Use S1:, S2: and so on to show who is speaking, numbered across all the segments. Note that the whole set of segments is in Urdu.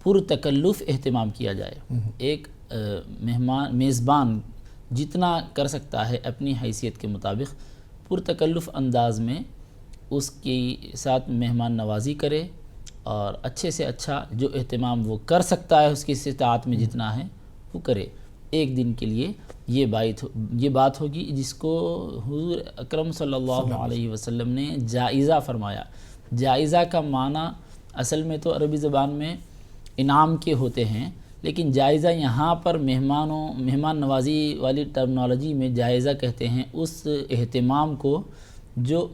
S1: پرتکلف اہتمام کیا جائے۔ ایک میزبان جتنا کر سکتا ہے اپنی حیثیت کے مطابق پرتکلف انداز میں اس کے ساتھ مہمان نوازی کرے، اور اچھے سے اچھا جو اہتمام وہ کر سکتا ہے اس کی استطاعت میں جتنا ہے وہ کرے۔ ایک دن کے لیے یہ بات ہوگی جس کو حضور اکرم صلی اللہ علیہ وسلم نے جائزہ فرمایا۔ جائزہ کا معنی اصل میں تو عربی زبان میں انعام کے ہوتے ہیں، لیکن جائزہ یہاں پر مہمان نوازی والی ٹرمنالوجی میں جائزہ کہتے ہیں اس اہتمام کو جو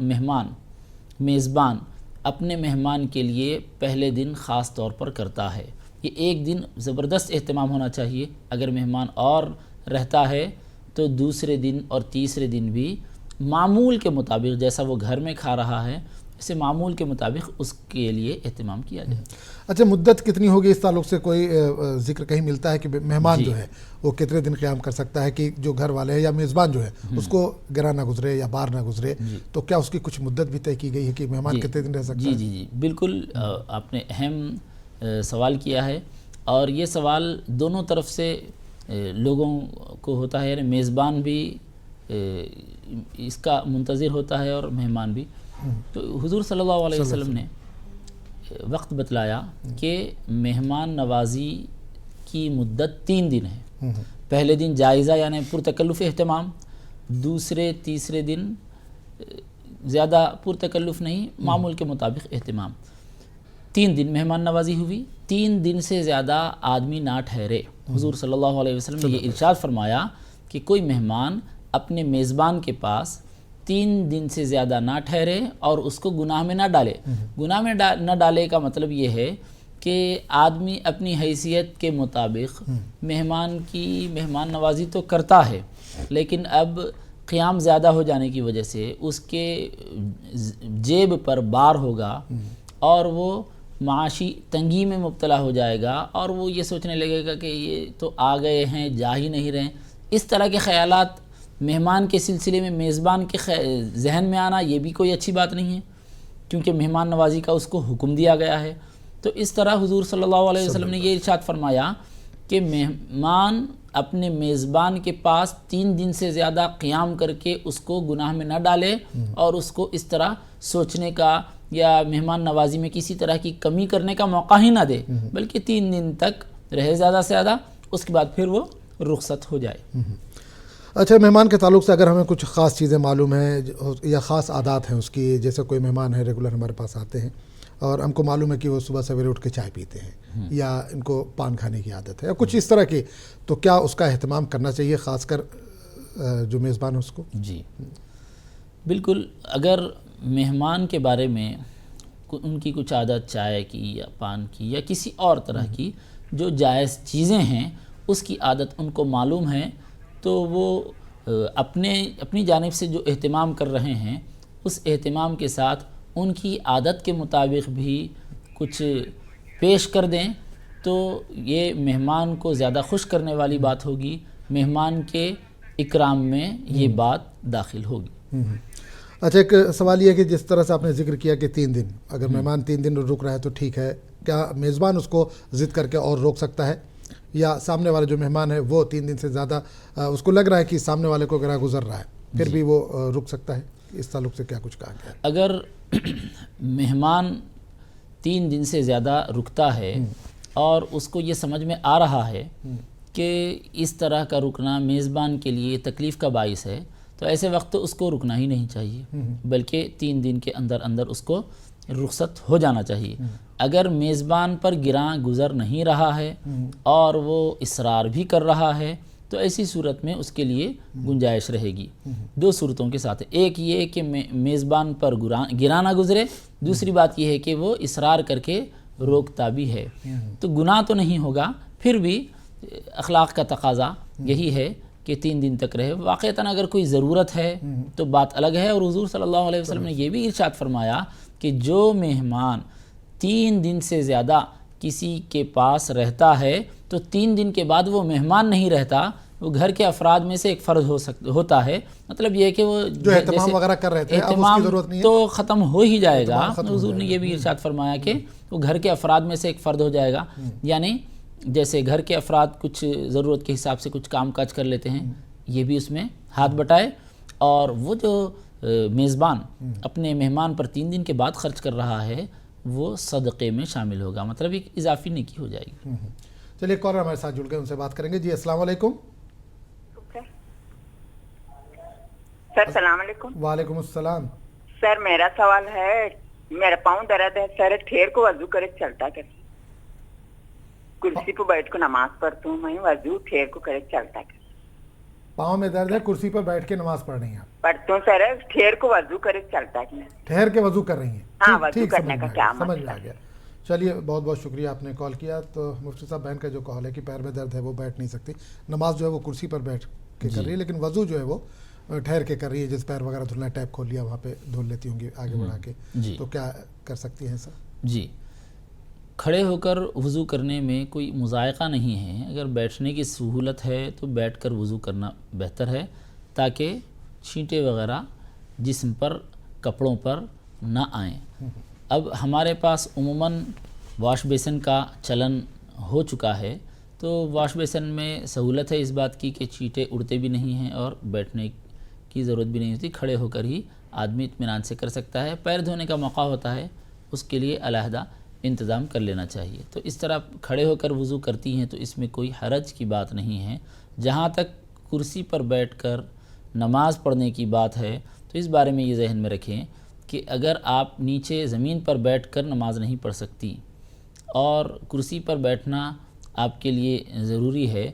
S1: میزبان اپنے مہمان کے لیے پہلے دن خاص طور پر کرتا ہے۔ یہ ایک دن زبردست اہتمام ہونا چاہیے۔ اگر مہمان اور رہتا ہے تو دوسرے دن اور تیسرے دن بھی معمول کے مطابق جیسا وہ گھر میں کھا رہا ہے اسے معمول کے مطابق اس کے لیے اہتمام کیا جائے۔
S2: اچھا، مدت کتنی ہوگی اس تعلق سے کوئی ذکر کہیں ملتا ہے کہ مہمان جو ہے وہ کتنے دن قیام کر سکتا ہے، کہ جو گھر والے ہیں یا میزبان جو ہے اس کو گرا نہ گزرے یا بار نہ گزرے، تو کیا اس کی کچھ مدت بھی طے کی گئی ہے کہ مہمان کتنے دن رہ سکتا ہے؟
S1: جی بالکل، آپ نے اہم سوال کیا ہے، اور یہ سوال دونوں طرف سے لوگوں کو ہوتا ہے، یعنی میزبان بھی اس کا منتظر ہوتا ہے اور مہمان بھی۔ تو حضور صلی اللہ علیہ وسلم نے وقت بتلایا کہ مہمان نوازی کی مدت 3 دن ہے۔ پہلے دن جائزہ یعنی پرتکلف اہتمام، دوسرے تیسرے دن زیادہ پرتکلف نہیں، معمول کے مطابق اہتمام۔ 3 دن مہمان نوازی ہوئی، 3 دن سے زیادہ آدمی نہ ٹھہرے۔ حضور صلی اللہ علیہ وسلم نے یہ ارشاد فرمایا کہ کوئی مہمان اپنے میزبان کے پاس 3 دن سے زیادہ نہ ٹھہرے اور اس کو گناہ میں نہ ڈالے۔ گناہ میں نہ ڈالے کا مطلب یہ ہے کہ آدمی اپنی حیثیت کے مطابق مہمان نوازی تو کرتا ہے، لیکن اب قیام زیادہ ہو جانے کی وجہ سے اس کے جیب پر بار ہوگا اور وہ معاشی تنگی میں مبتلا ہو جائے گا، اور وہ یہ سوچنے لگے گا کہ یہ تو آ گئے ہیں، جا ہی نہیں رہے۔ اس طرح کے خیالات مہمان کے سلسلے میں میزبان کے ذہن میں آنا یہ بھی کوئی اچھی بات نہیں ہے، کیونکہ مہمان نوازی کا اس کو حکم دیا گیا ہے۔ تو اس طرح حضور صلی اللہ علیہ وسلم نے یہ ارشاد فرمایا کہ مہمان اپنے میزبان کے پاس 3 دن سے زیادہ قیام کر کے اس کو گناہ میں نہ ڈالے، اور اس کو اس طرح سوچنے کا یا مہمان نوازی میں کسی طرح کی کمی کرنے کا موقع ہی نہ دے، بلکہ 3 دن تک رہے زیادہ سے زیادہ، اس کے بعد پھر وہ رخصت ہو جائے۔
S2: اچھا، مہمان کے تعلق سے اگر ہمیں کچھ خاص چیزیں معلوم ہیں یا خاص عادات ہیں اس کی، جیسے کوئی مہمان ہے ریگولر ہمارے پاس آتے ہیں اور ہم کو معلوم ہے کہ وہ صبح سویرے اٹھ کے چائے پیتے ہیں یا ان کو پان کھانے کی عادت ہے یا کچھ اس طرح کی، تو کیا اس کا اہتمام کرنا چاہیے خاص کر جو میزبان ہے اس کو؟
S1: جی بالکل، اگر مہمان کے بارے میں ان کی کچھ عادت چائے کی یا پان کی یا کسی اور طرح کی جو جائز چیزیں ہیں اس کی عادت ان کو معلوم ہے، تو وہ اپنی جانب سے جو اہتمام کر رہے ہیں اس اہتمام کے ساتھ ان کی عادت کے مطابق بھی کچھ پیش کر دیں، تو یہ مہمان کو زیادہ خوش کرنے والی بات ہوگی، مہمان کے اکرام میں یہ بات داخل ہوگی۔
S2: اچھا، ایک سوال یہ ہے کہ جس طرح سے آپ نے ذکر کیا کہ 3 دن، اگر مہمان 3 دن رک رہا ہے تو ٹھیک ہے، کیا میزبان اس کو ضد کر کے اور روک سکتا ہے، یا سامنے والے جو مہمان ہے وہ 3 دن سے زیادہ اس کو لگ رہا ہے کہ سامنے والے کو گرا گزر رہا ہے پھر بھی وہ رک سکتا ہے؟ اس تعلق سے کیا کچھ کہا گیا ہے؟
S1: اگر مہمان 3 دن سے زیادہ رکتا ہے اور اس کو یہ سمجھ میں آ رہا ہے کہ اس طرح کا رکنا میزبان کے لیے تکلیف کا باعث ہے، تو ایسے وقت تو اس کو رکنا ہی نہیں چاہیے، بلکہ 3 دن کے اندر اس کو رخصت ہو جانا چاہیے۔ اگر میزبان پر گراں گزر نہیں رہا ہے اور وہ اصرار بھی کر رہا ہے تو ایسی صورت میں اس کے لیے گنجائش رہے گی 2 صورتوں کے ساتھ۔ ایک یہ کہ میزبان پر گراں نہ گزرے، دوسری بات یہ ہے کہ وہ اصرار کر کے روکتا بھی ہے، تو گناہ تو نہیں ہوگا، پھر بھی اخلاق کا تقاضا یہی ہے کہ 3 دن تک رہے۔ واقعتاً اگر کوئی ضرورت ہے تو بات الگ ہے، اور حضور صلی اللہ علیہ وسلم نے یہ بھی ارشاد فرمایا کہ جو مہمان 3 دن سے زیادہ کسی کے پاس رہتا ہے تو 3 دن کے بعد وہ مہمان نہیں رہتا، وہ گھر کے افراد میں سے ایک فرد ہوتا ہے. مطلب یہ ہے کہ وہ
S2: جو اہتمام وغیرہ کر رہے تھے اب اس کی ضرورت نہیں ہے
S1: تو ختم ہو ہی جائے گا. حضور نے یہ بھی ارشاد فرمایا کہ وہ گھر کے افراد میں سے ایک فرد ہو جائے گا. یعنی جیسے گھر کے افراد کچھ ضرورت کے حساب سے کچھ کام کاج کر لیتے ہیں, یہ بھی اس میں ہاتھ بٹائے, اور وہ جو میزبان اپنے مہمان پر 3 دن کے بعد خرچ کر رہا ہے وہ صدقے میں شامل ہوگا. مطلب ایک اضافی نیکی ہو جائے گی.
S2: چلیے ایک کالر ہمارے ساتھ جڑ گئے, ان سے بات کریں گے. جی السلام علیکم.
S3: سر السلام علیکم.
S2: وعلیکم السلام.
S3: سر میرا سوال ہے, میرا پاؤں درد ہے سر, ٹھیر کو وضو کرے چلتا کر, کرسی پہ بیٹھ کو نماز پڑھتا ہوں میں, وضو ٹھیر کو کرے چلتا کر.
S2: پاؤں میں درد ہے, کرسی پر بیٹھ کے نماز پڑھ رہی ہیں آپ؟
S3: پڑھتا ہوں سر, ٹھیر کو وضو کرے چلتا ہے.
S2: ٹھہر کے وضو کر رہی ہیں؟
S3: ہاں, وضو کرنے کا کیا
S2: سمجھ میں آ گیا. چلیے بہت بہت شکریہ آپ نے کال کیا. تو مفتی صاحب بہن کا جو کال ہے کہ پیر میں درد ہے وہ بیٹھ نہیں سکتی, نماز جو ہے وہ کرسی پر بیٹھ کے کر رہی ہے, لیکن وضو جو ہے وہ ٹھہر کے کر رہی ہے. جس پیر وغیرہ دھلنا ٹیپ کھول لیا وہاں پہ دھل لیتی ہوں گی آگے بڑھا کے, تو کیا کر سکتی ہیں سر؟
S1: جی, کھڑے ہو کر وضو کرنے میں کوئی مضائقہ نہیں ہے. اگر بیٹھنے کی سہولت ہے تو بیٹھ کر وضو کرنا بہتر ہے, تاکہ چھینٹے وغیرہ جسم پر کپڑوں پر نہ آئیں. اب ہمارے پاس عموماً واش بیسن کا چلن ہو چکا ہے, تو واش بیسن میں سہولت ہے اس بات کی کہ چینٹے اڑتے بھی نہیں ہیں اور بیٹھنے کی ضرورت بھی نہیں ہوتی. کھڑے ہو کر ہی آدمی اطمینان سے کر سکتا ہے. پیر دھونے کا موقع ہوتا ہے, اس کے لیے علیحدہ انتظام کر لینا چاہیے. تو اس طرح کھڑے ہو کر وضو کرتی ہیں تو اس میں کوئی حرج کی بات نہیں ہے. جہاں تک کرسی پر بیٹھ کر نماز پڑھنے کی بات ہے تو اس بارے میں یہ ذہن میں رکھیں کہ اگر آپ نیچے زمین پر بیٹھ کر نماز نہیں پڑھ سکتی اور کرسی پر بیٹھنا آپ کے لیے ضروری ہے,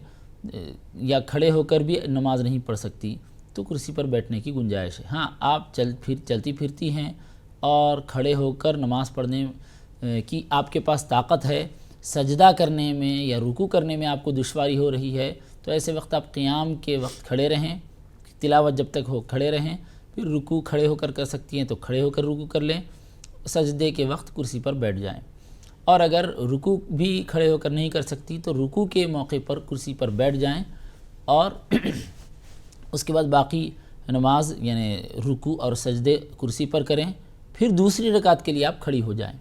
S1: یا کھڑے ہو کر بھی نماز نہیں پڑھ سکتی, تو کرسی پر بیٹھنے کی گنجائش ہے. ہاں, آپ چلتی پھرتی ہیں اور کھڑے ہو کر نماز پڑھنے کی آپ کے پاس طاقت ہے, سجدہ کرنے میں یا رکوع کرنے میں آپ کو دشواری ہو رہی ہے, تو ایسے وقت آپ قیام کے وقت کھڑے رہیں, تلاوت جب تک ہو کھڑے رہیں. پھر رکوع کھڑے ہو کر سکتی ہیں تو کھڑے ہو کر رکوع کر لیں, سجدے کے وقت کرسی پر بیٹھ جائیں. اور اگر رکوع بھی کھڑے ہو کر نہیں کر سکتی تو رکوع کے موقع پر کرسی پر بیٹھ جائیں, اور اس کے بعد باقی نماز یعنی رکوع اور سجدے کرسی پر کریں. پھر دوسری رکعت کے لیے آپ کھڑی ہو جائیں.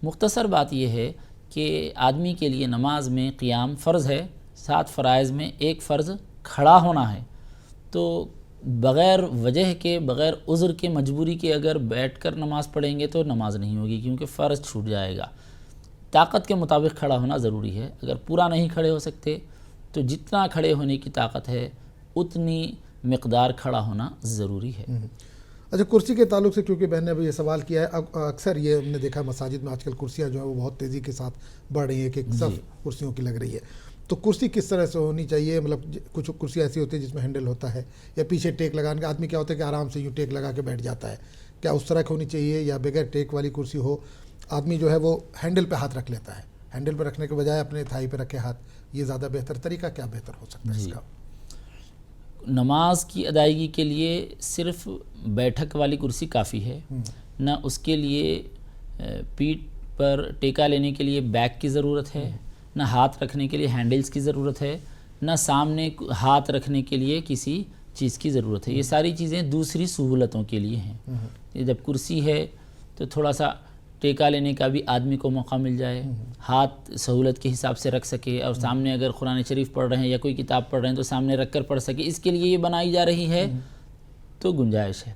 S1: مختصر بات یہ ہے کہ آدمی کے لیے نماز میں قیام فرض ہے, 7 فرائض میں ایک فرض کھڑا ہونا ہے. تو بغیر وجہ کے, بغیر عذر کے, مجبوری کے اگر بیٹھ کر نماز پڑھیں گے تو نماز نہیں ہوگی, کیونکہ فرض چھوٹ جائے گا. طاقت کے مطابق کھڑا ہونا ضروری ہے. اگر پورا نہیں کھڑے ہو سکتے تو جتنا کھڑے ہونے کی طاقت ہے اتنی مقدار کھڑا ہونا ضروری ہے.
S2: اچھا, کرسی کے تعلق سے کیونکہ بہن نے ابھی یہ سوال کیا ہے, اکثر یہ ہم نے دیکھا مساجد میں آج کل کرسیاں جو ہیں وہ بہت تیزی کے ساتھ بڑھ رہی ہیں, کہ ایک صف کرسیوں کی لگ رہی ہے. تو کرسی کس طرح سے ہونی چاہیے؟ مطلب کچھ کرسی ایسی ہوتی ہے جس میں ہینڈل ہوتا ہے, یا پیچھے ٹیک لگانے کا آدمی کیا ہوتا ہے کہ آرام سے یوں ٹیک لگا کے بیٹھ جاتا ہے, کیا اس طرح کی ہونی چاہیے, یا بغیر ٹیک والی کرسی ہو, آدمی جو ہے وہ ہینڈل پہ ہاتھ رکھ لیتا ہے, ہینڈل پہ رکھنے کے بجائے اپنے تھائی پہ رکھے ہاتھ, یہ زیادہ بہتر طریقہ کیا بہتر ہو سکتا ہے اس کا؟
S1: نماز کی ادائیگی کے لیے صرف بیٹھک والی کرسی کافی ہے, نہ اس کے لیے پیٹھ پر ٹیکا لینے کے لیے بیک کی ضرورت ہے, نہ ہاتھ رکھنے کے لیے ہینڈلز کی ضرورت ہے, نہ سامنے ہاتھ رکھنے کے لیے کسی چیز کی ضرورت ہے. یہ ساری چیزیں دوسری سہولتوں کے لیے ہیں. جب کرسی ہے تو تھوڑا سا ٹیکا لینے کا بھی آدمی کو موقع مل جائے, ہاتھ سہولت کے حساب سے رکھ سکے, اور سامنے اگر قرآن شریف پڑھ رہے ہیں یا کوئی کتاب پڑھ رہے ہیں تو سامنے رکھ کر پڑھ سکے, اس کے لیے یہ بنائی جا رہی ہے, تو گنجائش ہے.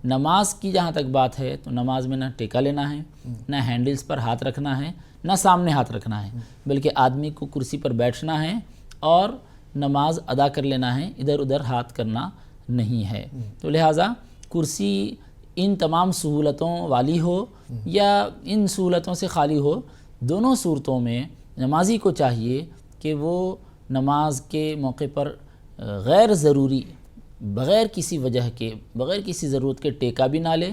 S1: نماز کی جہاں تک بات ہے تو نماز میں نہ ٹیکا لینا ہے, نہ ہینڈلز پر ہاتھ رکھنا ہے, نہ سامنے ہاتھ رکھنا ہے, بلکہ آدمی کو کرسی پر بیٹھنا ہے اور نماز ادا کر لینا ہے, ادھر ادھر ہاتھ کرنا نہیں ہے. تو لہٰذا کرسی ان تمام سہولتوں والی ہو یا ان سہولتوں سے خالی ہو, دونوں صورتوں میں نمازی کو چاہیے کہ وہ نماز کے موقع پر غیر ضروری, بغیر کسی وجہ کے, بغیر کسی ضرورت کے ٹیکا بھی نہ لے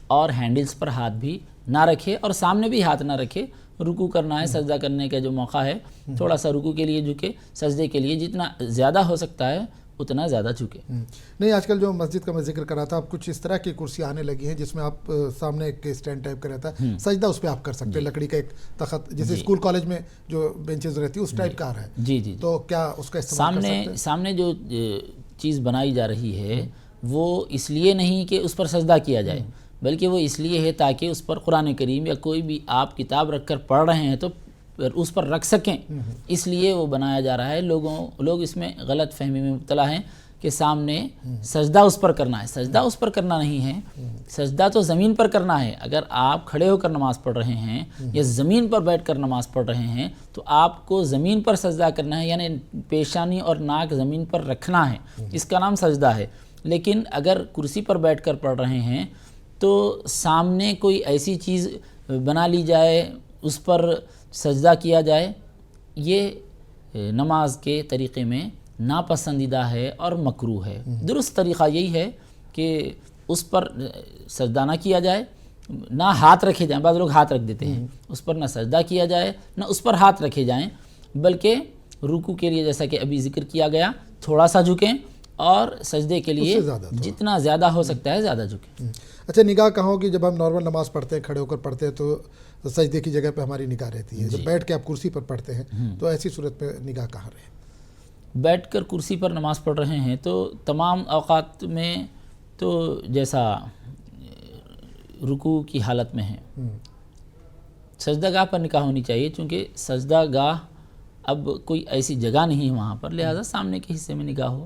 S1: اور ہینڈلز پر ہاتھ بھی نہ رکھے اور سامنے بھی ہاتھ نہ رکھے. رکوع کرنا ہے, سجدہ کرنے کا جو موقع ہے, تھوڑا سا رکوع کے لیے جھکے, سجدے کے لیے جتنا زیادہ ہو سکتا ہے اتنا زیادہ جھکے.
S2: نہیں، آج کل جو مسجد کا میں ذکر کر رہا تھا، اب کچھ اس طرح کی کرسی آنے لگی ہیں جس میں آپ سامنے ایک اسٹینڈ ٹائپ کا رہتا ہے، سجدہ اس پہ آپ کر سکتے ہیں، لکڑی کا ایک تخت، جیسے اسکول کالج میں جو بینچز رہتی ہے اس ٹائپ کا آ رہا ہے.
S1: جی
S2: تو کیا اس کا استعمال کر سکتے ہیں؟
S1: سامنے جو چیز بنائی جا رہی ہے وہ اس لیے نہیں کہ اس پر سجدہ کیا جائے، بلکہ وہ اس لیے ہے تاکہ اس پر قرآن کریم یا کوئی بھی آپ کتاب رکھ کر پڑھ رہے ہیں تو اس پر رکھ سکیں، اس لیے وہ بنایا جا رہا ہے. لوگ اس میں غلط فہمی میں مبتلا ہیں کہ سامنے سجدہ اس پر کرنا ہے. سجدہ اس پر کرنا نہیں ہے، سجدہ تو زمین پر کرنا ہے. اگر آپ کھڑے ہو کر نماز پڑھ رہے ہیں یا زمین پر بیٹھ کر نماز پڑھ رہے ہیں تو آپ کو زمین پر سجدہ کرنا ہے، یعنی پیشانی اور ناک زمین پر رکھنا ہے، اس کا نام سجدہ ہے. لیکن اگر کرسی پر بیٹھ کر پڑھ رہے ہیں تو سامنے کوئی ایسی چیز بنا لی جائے، اس پر سجدہ کیا جائے، یہ نماز کے طریقے میں ناپسندیدہ ہے اور مکروہ ہے. درست طریقہ یہی ہے کہ اس پر سجدہ نہ کیا جائے، نہ ہاتھ رکھے جائیں. بعض لوگ ہاتھ رکھ دیتے ہیں، اس پر نہ سجدہ کیا جائے نہ اس پر ہاتھ رکھے جائیں، بلکہ رکوع کے لیے جیسا کہ ابھی ذکر کیا گیا تھوڑا سا جھکیں اور سجدے کے لیے جتنا زیادہ ہو سکتا ہے زیادہ جھکیں.
S2: اچھا، نگاہ کہاں ہوگی؟ جب ہم نارمل نماز پڑھتے ہیں، کھڑے ہو کر پڑھتے ہیں تو سجدے کی جگہ پہ ہماری نگاہ رہتی ہے. جب بیٹھ کے آپ کرسی پر پڑھتے ہیں تو ایسی صورت میں نگاہ کہاں رہے؟
S1: بیٹھ کر کرسی پر نماز پڑھ رہے ہیں تو تمام اوقات میں تو جیسا رکوع کی حالت میں ہیں سجدہ گاہ پر نگاہ ہونی چاہیے، چونکہ سجدہ گاہ اب کوئی ایسی جگہ نہیں ہے وہاں پر، لہذا سامنے کے حصے میں نگاہ ہو.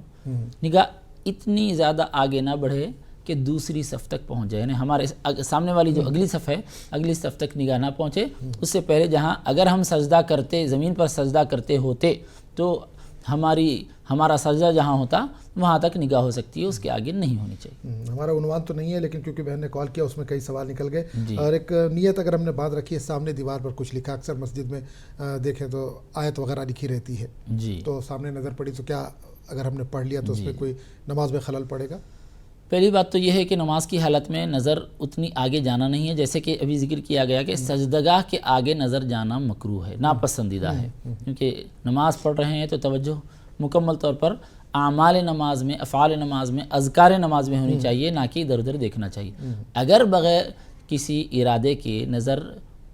S1: نگاہ اتنی زیادہ آگے نہ بڑھے کہ دوسری صف تک پہنچ جائے، یعنی ہمارے سامنے والی جو اگلی صف ہے اگلی صف تک نگاہ نہ پہنچے. اس سے پہلے جہاں اگر ہم سجدہ کرتے، زمین پر سجدہ کرتے ہوتے تو ہمارا سجدہ جہاں ہوتا وہاں تک نگاہ ہو سکتی ہے، اس کے آگے نہیں ہونی چاہیے.
S2: ہمارا عنوان تو نہیں ہے، لیکن کیونکہ بہن نے کال کیا اس میں کئی سوال نکل گئے. اور ایک نیت اگر ہم نے بات رکھی ہے، سامنے دیوار پر کچھ لکھا، اکثر مسجد میں دیکھیں تو آیت وغیرہ لکھی رہتی ہے، تو سامنے نظر پڑی تو کیا اگر ہم نے پڑھ لیا تو اس میں کوئی نماز میں خلل پڑے گا؟
S1: پہلی بات تو یہ ہے کہ نماز کی حالت میں نظر اتنی آگے جانا نہیں ہے، جیسے کہ ابھی ذکر کیا گیا کہ سجدگاہ کے آگے نظر جانا مکروہ ہے، ناپسندیدہ ہے. کیونکہ نماز پڑھ رہے ہیں تو توجہ مکمل طور پر اعمال نماز میں، افعال نماز میں، اذکار نماز میں ہونی چاہیے، نہ کہ ادھر ادھر دیکھنا چاہیے. اگر بغیر کسی ارادے کے نظر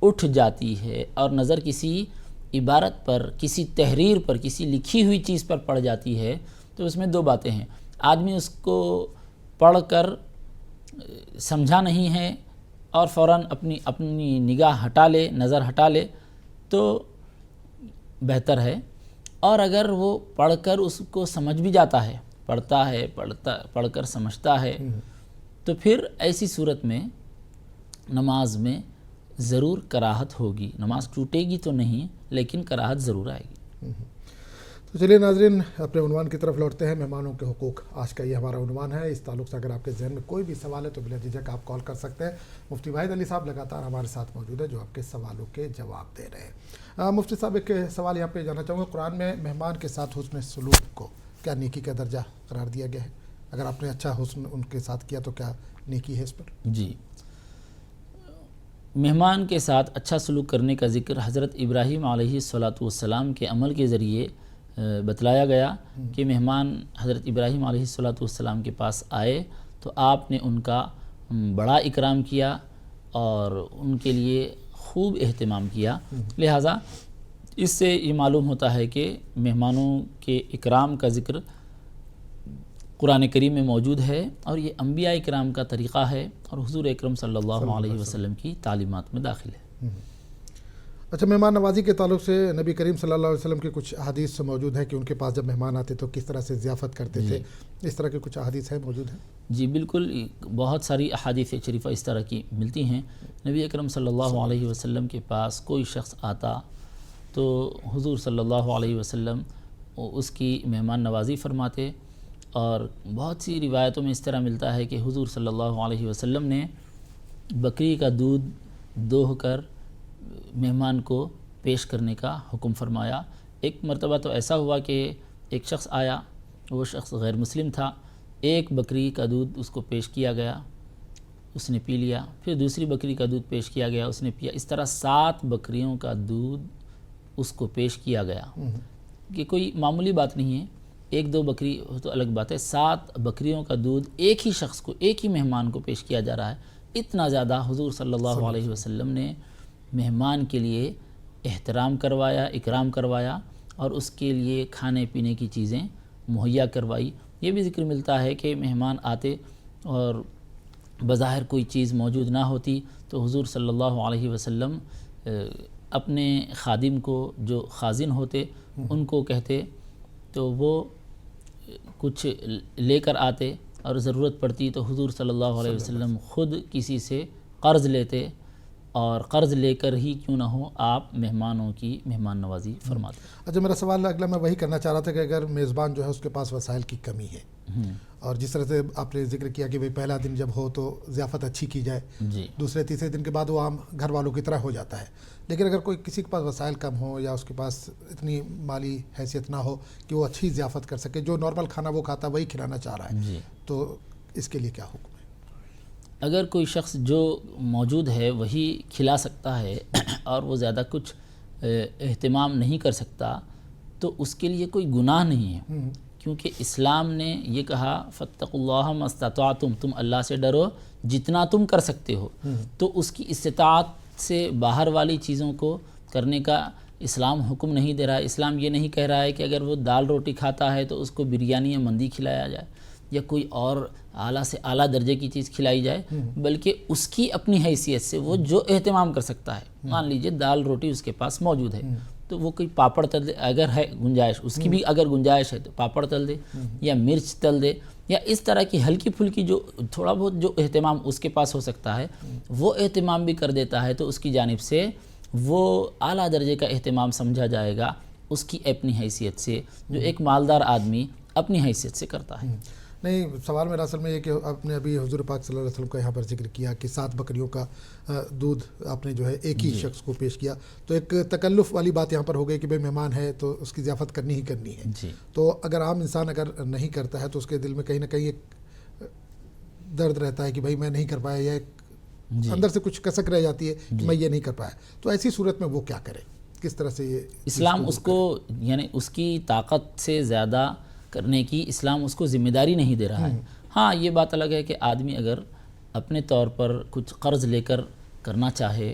S1: اٹھ جاتی ہے اور نظر کسی عبارت پر، کسی تحریر پر، کسی لکھی ہوئی چیز پر پڑ جاتی ہے تو اس میں دو باتیں ہیں. آدمی اس کو پڑھ کر سمجھا نہیں ہے اور فوراً اپنی نگاہ ہٹا لے، نظر ہٹا لے تو بہتر ہے. اور اگر وہ پڑھ کر اس کو سمجھ بھی جاتا ہے، پڑھ کر سمجھتا ہے، تو پھر ایسی صورت میں نماز میں ضرور کراہت ہوگی. نماز ٹوٹے گی تو نہیں، لیکن کراہت ضرور آئے گی.
S2: تو چلیے ناظرین، اپنے عنوان کی طرف لوٹتے ہیں. مہمانوں کے حقوق آج کا یہ ہمارا عنوان ہے. اس تعلق سے اگر آپ کے ذہن میں کوئی بھی سوال ہے تو بلا جھجک آپ کال کر سکتے ہیں. مفتی واحد علی صاحب لگاتار ہمارے ساتھ موجود ہے جو آپ کے سوالوں کے جواب دے رہے ہیں. مفتی صاحب، ایک سوال یہاں پہ جانا چاہوں گا. قرآن میں مہمان کے ساتھ حسن سلوک کو کیا نیکی کا درجہ قرار دیا گیا ہے؟ اگر آپ نے اچھا حسن ان کے ساتھ کیا تو کیا نیکی ہے اس پر؟
S1: جی، مہمان کے ساتھ اچھا سلوک کرنے کا ذکر حضرت ابراہیم علیہ السلام کے عمل کے ذریعے بتلایا گیا کہ مہمان حضرت ابراہیم علیہ السلام کے پاس آئے تو آپ نے ان کا بڑا اکرام کیا اور ان کے لیے خوب اہتمام کیا. لہٰذا اس سے یہ معلوم ہوتا ہے کہ مہمانوں کے اکرام کا ذکر قرآن کریم میں موجود ہے اور یہ انبیاء اکرام کا طریقہ ہے اور حضور اکرم صلی اللہ علیہ وسلم کی تعلیمات میں داخل ہے.
S2: اچھا، مہمان نوازی کے تعلق سے نبی کریم صلی اللہ علیہ وسلم کی کچھ احادیث موجود ہیں کہ ان کے پاس جب مہمان آتے تو کس طرح سے ضیافت کرتے تھے، اس طرح کی کچھ احادیث ہیں موجود ہیں؟
S1: جی بالکل، بہت ساری احادیث شریفہ اس طرح کی ملتی ہیں. نبی اکرم صلی اللہ علیہ وسلم کے پاس کوئی شخص آتا تو حضور صلی اللہ علیہ وسلم اس کی مہمان نوازی فرماتے. اور بہت سی روایتوں میں اس طرح ملتا ہے کہ حضور صلی اللہ علیہ وسلم نے بکری کا دودھ دوہ کر مہمان کو پیش کرنے کا حکم فرمایا. ایک مرتبہ تو ایسا ہوا کہ ایک شخص آیا، وہ شخص غیر مسلم تھا. ایک بکری کا دودھ اس کو پیش کیا گیا، اس نے پی لیا. پھر دوسری بکری کا دودھ پیش کیا گیا، اس نے پیا. اس طرح 7 بکریوں کا دودھ اس کو پیش کیا گیا. کہ کوئی معمولی بات نہیں ہے. ایک دو بکری ہو تو الگ بات ہے، 7 بکریوں کا دودھ ایک ہی شخص کو، ایک ہی مہمان کو پیش کیا جا رہا ہے، اتنا زیادہ حضور صلی اللہ علیہ وسلم نے مہمان کے لیے احترام کروایا، اکرام کروایا اور اس کے لیے کھانے پینے کی چیزیں مہیا کروائی۔ یہ بھی ذکر ملتا ہے کہ مہمان آتے اور بظاہر کوئی چیز موجود نہ ہوتی تو حضور صلی اللہ علیہ وسلم اپنے خادم کو، جو خازن ہوتے، ان کو کہتے تو وہ کچھ لے کر آتے، اور ضرورت پڑتی تو حضور صلی اللہ علیہ وسلم خود کسی سے قرض لیتے، اور قرض لے کر ہی کیوں نہ ہو آپ مہمانوں کی مہمان نوازی فرماتے۔
S2: اچھا، میرا سوال اگلا میں وہی کرنا چاہ رہا تھا کہ اگر میزبان جو ہے اس کے پاس وسائل کی کمی ہے، اور جس طرح سے آپ نے ذکر کیا کہ بھئی پہلا دن جب ہو تو ضیافت اچھی کی جائے،
S1: جی،
S2: دوسرے تیسرے دن کے بعد وہ عام گھر والوں کی طرح ہو جاتا ہے، لیکن اگر کوئی کسی کے پاس وسائل کم ہو یا اس کے پاس اتنی مالی حیثیت نہ ہو کہ وہ اچھی ضیافت کر سکے، جو نارمل کھانا وہ کھاتا وہی کھلانا چاہ رہا ہے،
S1: جی،
S2: تو اس کے لیے کیا حکم ہے؟
S1: اگر کوئی شخص جو موجود ہے وہی کھلا سکتا ہے اور وہ زیادہ کچھ اہتمام نہیں کر سکتا تو اس کے لیے کوئی گناہ نہیں ہے، کیونکہ اسلام نے یہ کہا فاتقوا اللہ ما استطعتم، تم اللہ سے ڈرو جتنا تم کر سکتے ہو، تو اس کی استطاعت سے باہر والی چیزوں کو کرنے کا اسلام حکم نہیں دے رہا ہے۔ اسلام یہ نہیں کہہ رہا ہے کہ اگر وہ دال روٹی کھاتا ہے تو اس کو بریانی یا مندی کھلایا جائے یا کوئی اور اعلیٰ سے اعلیٰ درجے کی چیز کھلائی جائے، بلکہ اس کی اپنی حیثیت سے وہ جو اہتمام کر سکتا ہے، مان لیجئے دال روٹی اس کے پاس موجود ہے تو وہ کوئی پاپڑ تل دے، اگر ہے گنجائش اس کی بھی، اگر گنجائش ہے تو پاپڑ تل دے یا مرچ تل دے، یا اس طرح کی ہلکی پھلکی جو تھوڑا بہت جو اہتمام اس کے پاس ہو سکتا ہے وہ اہتمام بھی کر دیتا ہے تو اس کی جانب سے وہ اعلیٰ درجے کا اہتمام سمجھا جائے گا، اس کی اپنی حیثیت سے، جو ایک مالدار آدمی اپنی حیثیت سے کرتا ہے۔
S2: نہیں، سوال میرا اصل میں یہ کہ آپ نے ابھی حضور پاک صلی اللہ علیہ وسلم کا یہاں پر ذکر کیا کہ 7 بکریوں کا دودھ آپ نے جو ہے ایک ہی شخص کو پیش کیا، تو ایک تکلف والی بات یہاں پر ہو گئی کہ بھئی مہمان ہے تو اس کی ضیافت کرنی ہی کرنی ہے،
S1: جی،
S2: تو اگر عام انسان اگر نہیں کرتا ہے تو اس کے دل میں کہیں نہ کہیں ایک درد رہتا ہے کہ بھئی میں نہیں کر پایا، یا ایک اندر سے کچھ کسک رہ جاتی ہے کہ میں یہ نہیں کر پایا، تو ایسی صورت میں وہ کیا کرے، کس طرح سے یہ
S1: اسلام اس کو، یعنی اس کی طاقت سے زیادہ کرنے کی اسلام اس کو ذمہ داری نہیں دے رہا ہے۔ ہاں، یہ بات الگ ہے کہ آدمی اگر اپنے طور پر کچھ قرض لے کر کرنا چاہے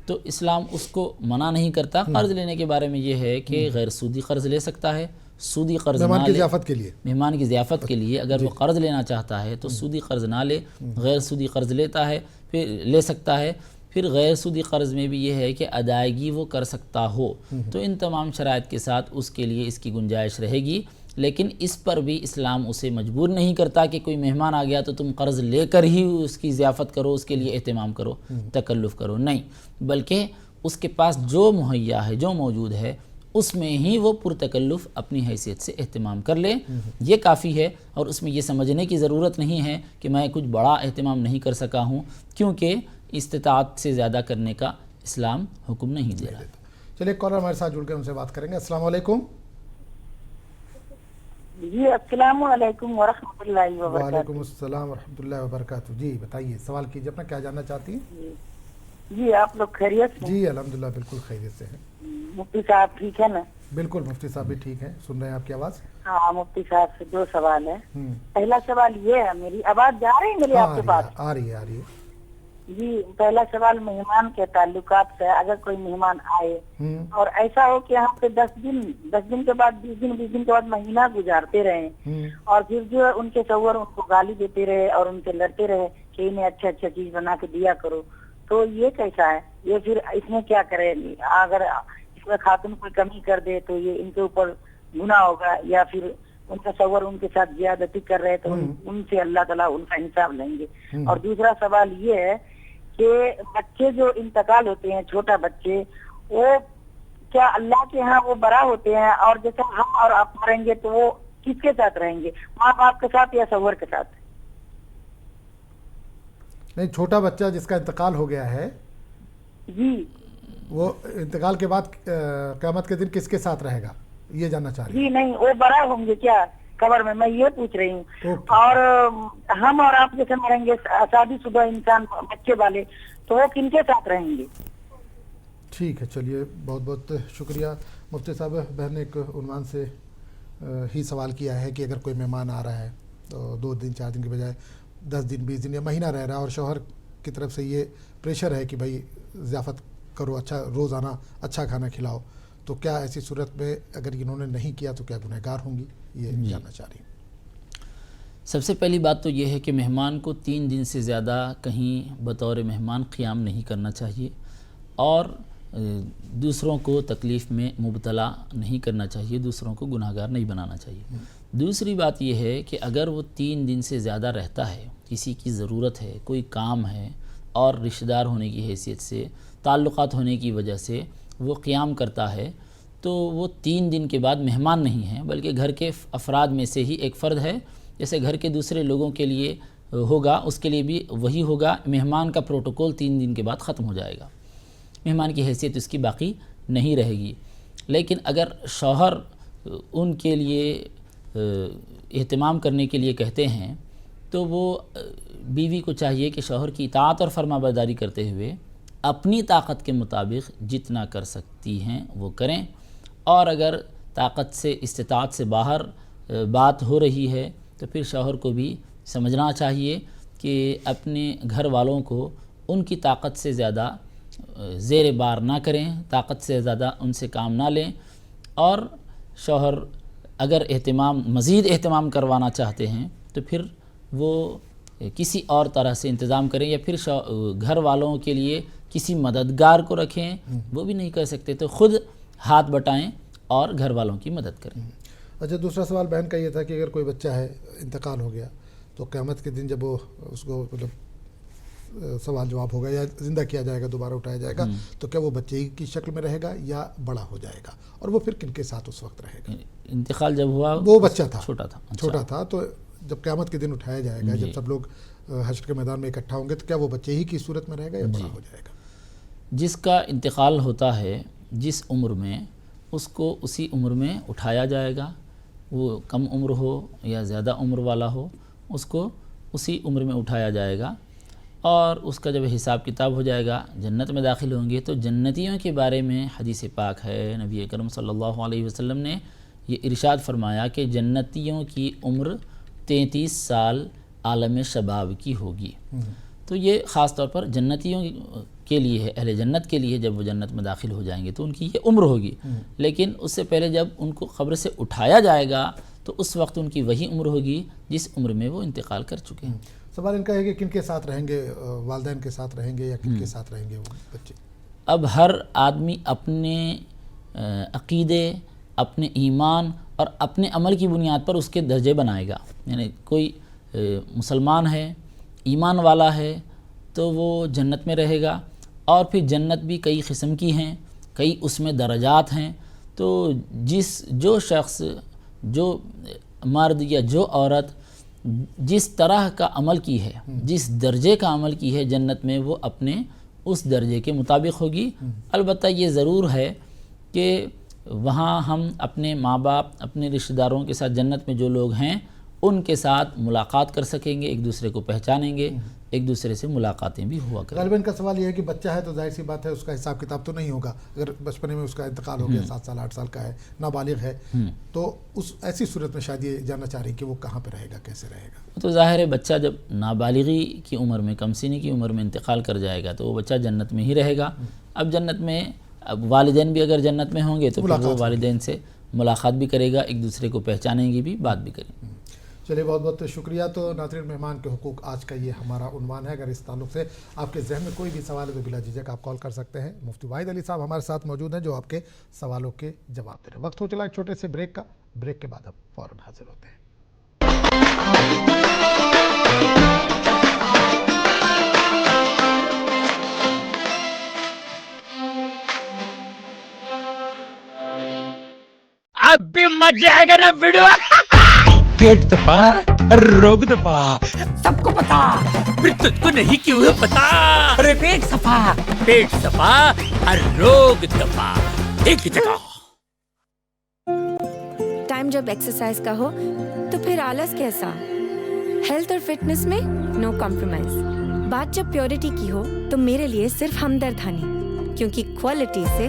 S1: تو اسلام اس کو منع نہیں کرتا۔ قرض لینے کے بارے میں یہ ہے کہ غیر سودی قرض لے سکتا ہے، سودی قرض نہ
S2: مہمان کی
S1: لے،
S2: ضیافت کے لیے،
S1: مہمان کی ضیافت کے لیے اگر وہ قرض لینا چاہتا ہے تو سودی قرض نہ لے، غیر سودی قرض لیتا ہے، پھر لے سکتا ہے۔ پھر غیر سودی قرض میں بھی یہ ہے کہ ادائیگی وہ کر سکتا ہو، تو ان تمام شرائط کے ساتھ اس کے لیے اس کی گنجائش رہے گی، لیکن اس پر بھی اسلام اسے مجبور نہیں کرتا کہ کوئی مہمان آ گیا تو تم قرض لے کر ہی اس کی ضیافت کرو، اس کے لیے اہتمام کرو، تکلف کرو، نہیں، بلکہ اس کے پاس جو مہیا ہے، جو موجود ہے، اس میں ہی وہ پرتکلف اپنی حیثیت سے اہتمام کر لے، یہ کافی ہے۔ اور اس میں یہ سمجھنے کی ضرورت نہیں ہے کہ میں کچھ بڑا اہتمام نہیں کر سکا ہوں، کیونکہ استطاعت سے زیادہ کرنے کا اسلام حکم نہیں دے رہا ہے۔
S2: چلیے ایک کالر ہمارے ساتھ جڑ کے ان سے بات کریں گے۔ السلام علیکم۔
S4: جی السلام علیکم ورحمۃ اللہ وبرکاتہ۔
S2: وعلیکم السلام ورحمۃ اللہ وبرکاتہ۔ جی بتائیے، سوال کیجیے اپنا، کیا جاننا چاہتی ہیں؟
S4: جی آپ لوگ خیریت سے؟
S2: جی الحمدللہ بالکل خیریت سے ہیں۔
S4: مفتی صاحب ٹھیک ہے نا؟
S2: بالکل، مفتی صاحب بھی ٹھیک ہیں، سن رہے ہیں آپ کی آواز۔
S4: ہاں، مفتی صاحب سے 2 سوال ہے۔ پہلا سوال یہ ہے، میری آواز جا رہی ہے میری آپ کے پاس؟
S2: آ رہی ہے، آ رہی ہے۔
S4: جی، پہلا سوال مہمان کے تعلقات سے، اگر کوئی مہمان آئے اور ایسا ہو کہ یہاں پہ 10 دن کے بعد 20 دن کے بعد مہینہ گزارتے رہے اور پھر جو ان کے شوہر ان کو گالی دیتے رہے اور ان سے لڑتے رہے کہ انہیں اچھا چیز بنا کے دیا کرو، تو یہ کیسا ہے؟ یہ پھر اس میں کیا کرے؟ اگر اس میں خاتون کوئی کمی کر دے تو یہ ان کے اوپر گناہ ہوگا، یا پھر ان کا شوہر ان کے ساتھ زیادتی کر رہے تو ان سے اللہ تعالیٰ ان کا حساب لیں گے۔ اور دوسرا سوال یہ ہے کہ بچے جو انتقال ہوتے ہیں، چھوٹا بچے، وہ کیا اللہ کے ہاں وہ بڑا ہوتے ہیں، اور جیسے ہم اور آپ مریں گے تو وہ کس کے ساتھ رہیں گے، ماں باپ کے ساتھ یا شوہر کے ساتھ؟
S2: نہیں، چھوٹا بچہ جس کا انتقال ہو گیا ہے،
S4: جی،
S2: وہ انتقال کے بعد قیامت کے دن کس کے ساتھ رہے گا، یہ جاننا چاہ رہی
S4: جی نہیں، وہ بڑا ہوں گے کیا قبر میں یہ پوچھ رہی ہوں۔ اور ہم اور آپ جیسے مریں گے شادی شدہ انسان بچے والے، تو وہ کن کے ساتھ رہیں گے؟
S2: ٹھیک ہے، چلیے بہت بہت شکریہ مفتی صاحب۔ بہن ایک عنوان سے ہی سوال کیا ہے کہ اگر کوئی مہمان آ رہا ہے تو 2 دن 4 دن کے بجائے 10 دن 20 دن یا مہینہ رہ رہا ہے اور شوہر کی طرف سے یہ پریشر ہے کہ بھائی ضیافت کرو، اچھا روزانہ اچھا کھانا کھلاؤ، تو کیا ایسی صورت میں اگر انہوں نے نہیں کیا تو کیا گنہگار ہوں گی؟ یہ جاننا چاہ رہی ہوں۔
S1: سب سے پہلی بات تو یہ ہے کہ مہمان کو 3 دن سے زیادہ کہیں بطور مہمان قیام نہیں کرنا چاہیے اور دوسروں کو تکلیف میں مبتلا نہیں کرنا چاہیے، دوسروں کو گناہگار نہیں بنانا چاہیے۔ دوسری بات یہ ہے کہ اگر وہ 3 دن سے زیادہ رہتا ہے، کسی کی ضرورت ہے، کوئی کام ہے اور رشتہ دار ہونے کی حیثیت سے، تعلقات ہونے کی وجہ سے وہ قیام کرتا ہے، تو وہ 3 دن کے بعد مہمان نہیں ہیں بلکہ گھر کے افراد میں سے ہی ایک فرد ہے۔ جیسے گھر کے دوسرے لوگوں کے لیے ہوگا، اس کے لیے بھی وہی ہوگا۔ مہمان کا پروٹوکول 3 دن کے بعد ختم ہو جائے گا، مہمان کی حیثیت اس کی باقی نہیں رہے گی۔ لیکن اگر شوہر ان کے لیے اہتمام کرنے کے لیے کہتے ہیں تو وہ بیوی کو چاہیے کہ شوہر کی اطاعت اور فرما برداری کرتے ہوئے اپنی طاقت کے مطابق جتنا کر سکتی ہیں وہ کریں، اور اگر طاقت سے استطاعت سے باہر بات ہو رہی ہے تو پھر شوہر کو بھی سمجھنا چاہیے کہ اپنے گھر والوں کو ان کی طاقت سے زیادہ زیر بار نہ کریں، طاقت سے زیادہ ان سے کام نہ لیں، اور شوہر اگر مزید اہتمام کروانا چاہتے ہیں تو پھر وہ کسی اور طرح سے انتظام کریں، یا پھر گھر والوں کے لیے کسی مددگار کو رکھیں، وہ بھی نہیں کر سکتے تو خود ہاتھ بٹائیں اور گھر والوں کی مدد کریں۔
S2: اچھا، دوسرا سوال بہن کا یہ تھا کہ اگر کوئی بچہ ہے انتقال ہو گیا تو قیامت کے دن جب وہ اس کو مطلب سوال جواب ہوگا یا زندہ کیا جائے گا، دوبارہ اٹھایا جائے گا، تو کیا وہ بچے کی شکل میں رہے گا یا بڑا ہو جائے گا، اور وہ پھر کن کے ساتھ اس وقت رہے گا؟
S1: انتقال جب ہوا
S2: وہ بچہ تھا،
S1: چھوٹا
S2: تھا، تو جب قیامت کے دن اٹھایا جائے گا، جب سب لوگ حشر کے میدان میں اکٹھا ہوں گے، تو کیا وہ بچے ہی کی صورت میں رہے گا یا بڑا ہو جائے گا؟
S1: جس کا انتقال ہوتا ہے جس عمر میں، اس کو اسی عمر میں اٹھایا جائے گا، وہ کم عمر ہو یا زیادہ عمر والا ہو، اس کو اسی عمر میں اٹھایا جائے گا، اور اس کا جب حساب کتاب ہو جائے گا، جنت میں داخل ہوں گے۔ تو جنتیوں کے بارے میں حدیث پاک ہے، نبی اکرم صلی اللہ علیہ وسلم نے یہ ارشاد فرمایا کہ جنتیوں کی عمر 33 سال عالم شباب کی ہوگی۔ تو یہ خاص طور پر جنتیوں کے لیے ہے، اہل جنت کے لیے، جب وہ جنت میں داخل ہو جائیں گے تو ان کی یہ عمر ہوگی۔ لیکن اس سے پہلے جب ان کو قبر سے اٹھایا جائے گا تو اس وقت ان کی وہی عمر ہوگی جس عمر میں وہ انتقال کر چکے ہیں۔
S2: سوال ان کا ہے کہ کن کے ساتھ رہیں گے، والدین کے ساتھ رہیں گے یا کن کے ساتھ رہیں گے وہ بچے؟
S1: اب ہر آدمی اپنے عقیدے، اپنے ایمان اور اپنے عمل کی بنیاد پر اس کے درجے بنائے گا۔ یعنی کوئی مسلمان ہے، ایمان والا ہے، تو وہ جنت میں رہے گا، اور پھر جنت بھی کئی قسم کی ہیں، کئی اس میں درجات ہیں۔ تو جو شخص، جو مرد یا جو عورت جس طرح کا عمل کی ہے، جس درجے کا عمل کی ہے جنت میں، وہ اپنے اس درجے کے مطابق ہوگی۔ البتہ یہ ضرور ہے کہ وہاں ہم اپنے ماں باپ، اپنے رشتہ داروں کے ساتھ، جنت میں جو لوگ ہیں ان کے ساتھ ملاقات کر سکیں گے، ایک دوسرے کو پہچانیں گے، ایک دوسرے سے ملاقاتیں بھی ہوا کریں۔
S2: غالباً کا سوال یہ ہے کہ بچہ ہے تو ظاہر سی بات ہے اس کا حساب کتاب تو نہیں ہوگا، اگر بچپنے میں اس کا انتقال ہو گیا، 7 سال 8 سال کا ہے، نابالغ ہے، تو اس ایسی صورت میں شاید یہ جاننا چاہ رہی کہ وہ کہاں پہ رہے گا، کیسے رہے گا؟
S1: تو ظاہر ہے بچہ جب نابالغی کی عمر میں، کم سنی کی عمر میں انتقال کر جائے گا تو وہ بچہ جنت میں ہی رہے گا۔ اب جنت میں والدین بھی اگر جنت میں ہوں گے تو پھر وہ والدین سے ملاقات بھی کرے گا، ایک دوسرے کو پہچانیں گے بھی، بات بھی کریں گے۔
S2: چلیے، بہت بہت شکریہ۔ تو ناظرین، مہمان کے حقوق آج کا یہ ہمارا عنوان ہے۔ اگر اس تعلق سے آپ کے ذہن میں کوئی بھی سوال ہے تو بلا جھجک آپ کال کر سکتے ہیں۔ مفتی واحد علی صاحب ہمارے ساتھ موجود ہیں جو آپ کے سوالوں کے جواب دے رہے ہیں۔ وقت ہو چلا ایک چھوٹے سے بریک کا، بریک کے بعد ہم فوراً حاضر ہوتے ہیں۔
S5: اب بھی مزہ آئے گا نا ویڈیو۔ پیٹ دبا، روگ دبا، سب کو پتا، پھر تجھ کو نہیں کیوں ہے پتا؟ ارے پیٹ صفا، ہر روگ دبا، ایک ہی جگہ۔
S6: ٹائم جب ایکسرسائز کا ہو تو پھر آلس کیسا؟ ہیلتھ اور فٹنس میں نو کمپرومائز۔ بات جب پیورٹی کی ہو تو میرے لیے صرف ہمدرد ہنی، کیونکہ کوالٹی سے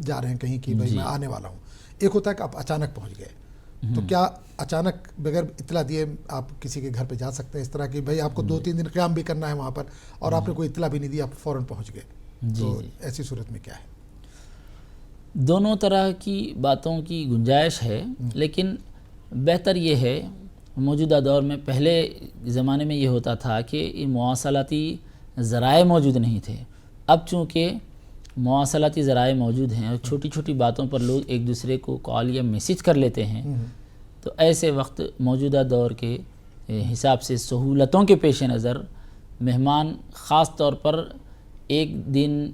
S2: جا رہے ہیں کہیں کہ بھائی میں آنے والا ہوں، ایک ہوتا ہے کہ آپ اچانک پہنچ گئے، تو کیا اچانک بغیر اطلاع دیے آپ کسی کے گھر پہ جا سکتے ہیں اس طرح کہ بھائی آپ کو 2-3 دن قیام بھی کرنا ہے وہاں پر اور آپ نے کوئی اطلاع بھی نہیں دی، آپ فوراً پہنچ گئے، تو ایسی صورت میں کیا ہے؟
S1: دونوں طرح کی باتوں کی گنجائش ہے، لیکن بہتر یہ ہے موجودہ دور میں، پہلے زمانے میں یہ ہوتا تھا کہ مواصلاتی ذرائع موجود نہیں تھے، اب چونکہ مواصلاتی ذرائع موجود ہیں اور چھوٹی چھوٹی باتوں پر لوگ ایک دوسرے کو کال یا میسیج کر لیتے ہیں، تو ایسے وقت موجودہ دور کے حساب سے سہولتوں کے پیش نظر مہمان خاص طور پر ایک دن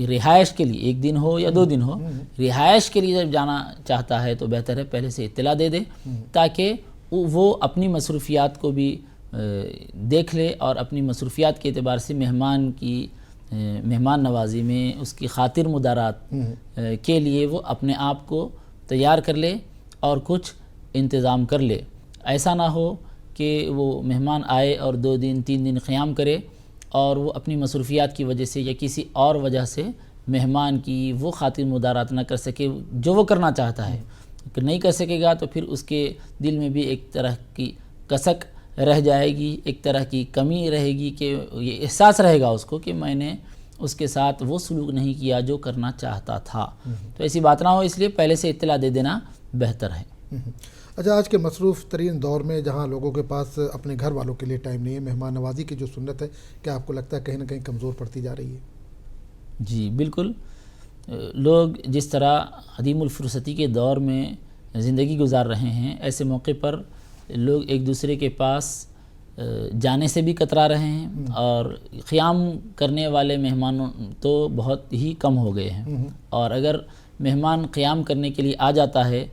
S1: رہائش کے لیے، ایک دن ہو یا 2 دن ہو، رہائش کے لیے جب جانا چاہتا ہے تو بہتر ہے پہلے سے اطلاع دے دے تاکہ وہ اپنی مصروفیات کو بھی دیکھ لے اور اپنی مصروفیات کے اعتبار سے مہمان نوازی میں اس کی خاطر مدارات کے لیے وہ اپنے آپ کو تیار کر لے اور کچھ انتظام کر لے۔ ایسا نہ ہو کہ وہ مہمان آئے اور 2 دن 3 دن قیام کرے اور وہ اپنی مصروفیات کی وجہ سے یا کسی اور وجہ سے مہمان کی وہ خاطر مدارات نہ کر سکے جو وہ کرنا چاہتا ہے، کہ نہیں کر سکے گا تو پھر اس کے دل میں بھی ایک طرح کی کسک رہ جائے گی، ایک طرح کی کمی رہے گی کہ یہ احساس رہے گا اس کو کہ میں نے اس کے ساتھ وہ سلوک نہیں کیا جو کرنا چاہتا تھا، تو ایسی بات نہ ہو، اس لیے پہلے سے اطلاع دے دینا بہتر ہے۔
S2: اچھا، آج کے مصروف ترین دور میں جہاں لوگوں کے پاس اپنے گھر والوں کے لیے ٹائم نہیں ہے، مہمان نوازی کی جو سنت ہے کیا آپ کو لگتا ہے کہیں نہ کہیں کمزور پڑتی جا رہی ہے؟
S1: جی بالکل، لوگ جس طرح عدیم الفرصتی کے دور میں زندگی گزار رہے ہیں، ایسے موقع پر لوگ ایک دوسرے کے پاس جانے سے بھی کترا رہے ہیں اور قیام کرنے والے مہمانوں تو بہت ہی کم ہو گئے ہیں، اور اگر مہمان قیام کرنے کے لیے آ جاتا ہے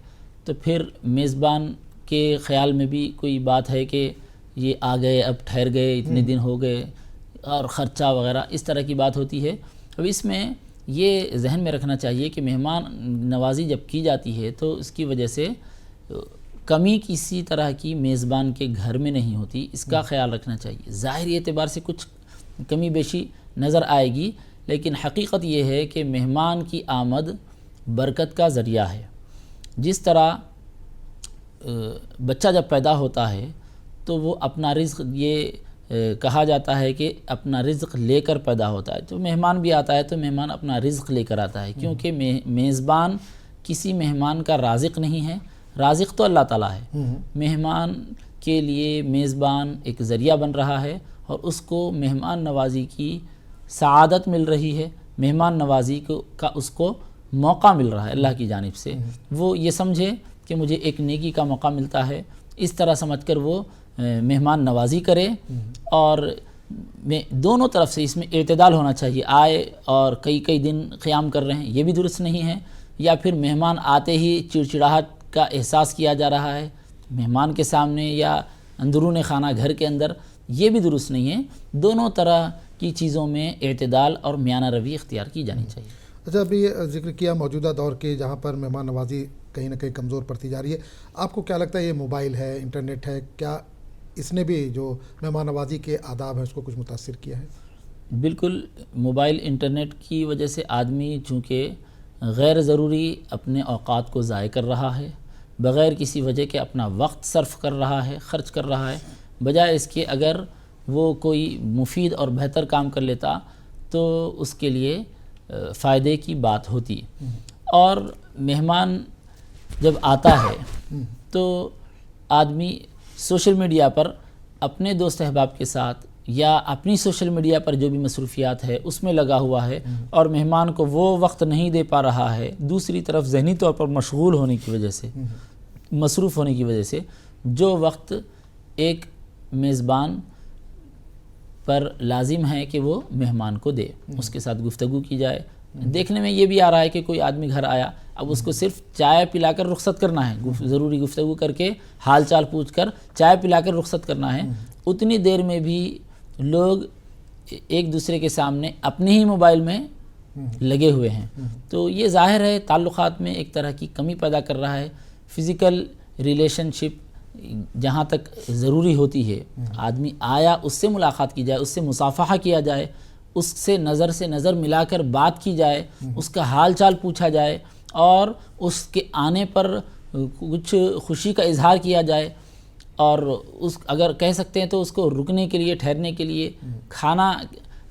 S1: تو پھر میزبان کے خیال میں بھی کوئی بات ہے کہ یہ آ گئے، اب ٹھہر گئے، اتنے دن ہو گئے، اور خرچہ وغیرہ اس طرح کی بات ہوتی ہے۔ اب اس میں یہ ذہن میں رکھنا چاہیے کہ مہمان نوازی جب کی جاتی ہے تو اس کی وجہ سے کمی کسی طرح کی میزبان کے گھر میں نہیں ہوتی، اس کا خیال رکھنا چاہیے۔ ظاہری اعتبار سے کچھ کمی بیشی نظر آئے گی، لیکن حقیقت یہ ہے کہ مہمان کی آمد برکت کا ذریعہ ہے۔ جس طرح بچہ جب پیدا ہوتا ہے تو وہ اپنا رزق، یہ کہا جاتا ہے کہ اپنا رزق لے کر پیدا ہوتا ہے، تو مہمان بھی آتا ہے تو مہمان اپنا رزق لے کر آتا ہے، کیونکہ میزبان کسی مہمان کا رازق نہیں ہے، رازق تو اللہ تعالیٰ ہے۔ مہمان کے لیے میزبان ایک ذریعہ بن رہا ہے اور اس کو مہمان نوازی کی سعادت مل رہی ہے، مہمان نوازی کا اس کو موقع مل رہا ہے اللہ کی جانب سے۔ وہ یہ سمجھے کہ مجھے ایک نیکی کا موقع ملتا ہے، اس طرح سمجھ کر وہ مہمان نوازی کرے، اور دونوں طرف سے اس میں اعتدال ہونا چاہیے۔ آئے اور کئی دن قیام کر رہے ہیں یہ بھی درست نہیں ہے، یا پھر مہمان آتے ہی چڑچڑاہٹ کا احساس کیا جا رہا ہے مہمان کے سامنے یا اندرون خانہ گھر کے اندر، یہ بھی درست نہیں ہے۔ دونوں طرح کی چیزوں میں اعتدال اور میانہ روی اختیار کی جانی چاہیے۔
S2: اچھا، ابھی ذکر کیا موجودہ دور کے جہاں پر مہمان نوازی کہیں نہ کہیں کمزور پڑتی جا رہی ہے، آپ کو کیا لگتا ہے یہ موبائل ہے، انٹرنیٹ ہے، کیا اس نے بھی جو مہمان نوازی کے آداب ہیں اس کو کچھ متاثر کیا ہے؟
S1: بالکل، موبائل انٹرنیٹ کی وجہ سے آدمی چونکہ غیر ضروری اپنے اوقات کو ضائع کر رہا ہے، بغیر کسی وجہ کے اپنا وقت صرف کر رہا ہے، خرچ کر رہا ہے، بجائے اس کے اگر وہ کوئی مفید اور بہتر کام کر لیتا تو اس کے لیے فائدے کی بات ہوتی۔ اور مہمان جب آتا ہے تو آدمی سوشل میڈیا پر اپنے دوست احباب کے ساتھ یا اپنی سوشل میڈیا پر جو بھی مصروفیات ہے اس میں لگا ہوا ہے، اور مہمان کو وہ وقت نہیں دے پا رہا ہے، دوسری طرف ذہنی طور پر مشغول ہونے کی وجہ سے، مصروف ہونے کی وجہ سے جو وقت ایک میزبان پر لازم ہے کہ وہ مہمان کو دے، اس کے ساتھ گفتگو کی جائے۔ دیکھنے میں یہ بھی آ رہا ہے کہ کوئی آدمی گھر آیا، اب اس کو صرف چائے پلا کر رخصت کرنا ہے، ضروری گفتگو کر کے حال چال پوچھ کر چائے پلا کر رخصت کرنا ہے، اتنی دیر میں بھی لوگ ایک دوسرے کے سامنے اپنے ہی موبائل میں لگے ہوئے ہیں، تو یہ ظاہر ہے تعلقات میں ایک طرح کی کمی پیدا کر رہا ہے۔ فزیکل ریلیشن شپ جہاں تک ضروری ہوتی ہے، آدمی آیا اس سے ملاقات کی جائے، اس سے مصافحہ کیا جائے، اس سے نظر ملا کر بات کی جائے، اس کا حال چال پوچھا جائے اور اس کے آنے پر کچھ خوشی کا اظہار کیا جائے، اور اگر کہہ سکتے ہیں تو اس کو رکنے کے لیے، ٹھہرنے کے لیے، کھانا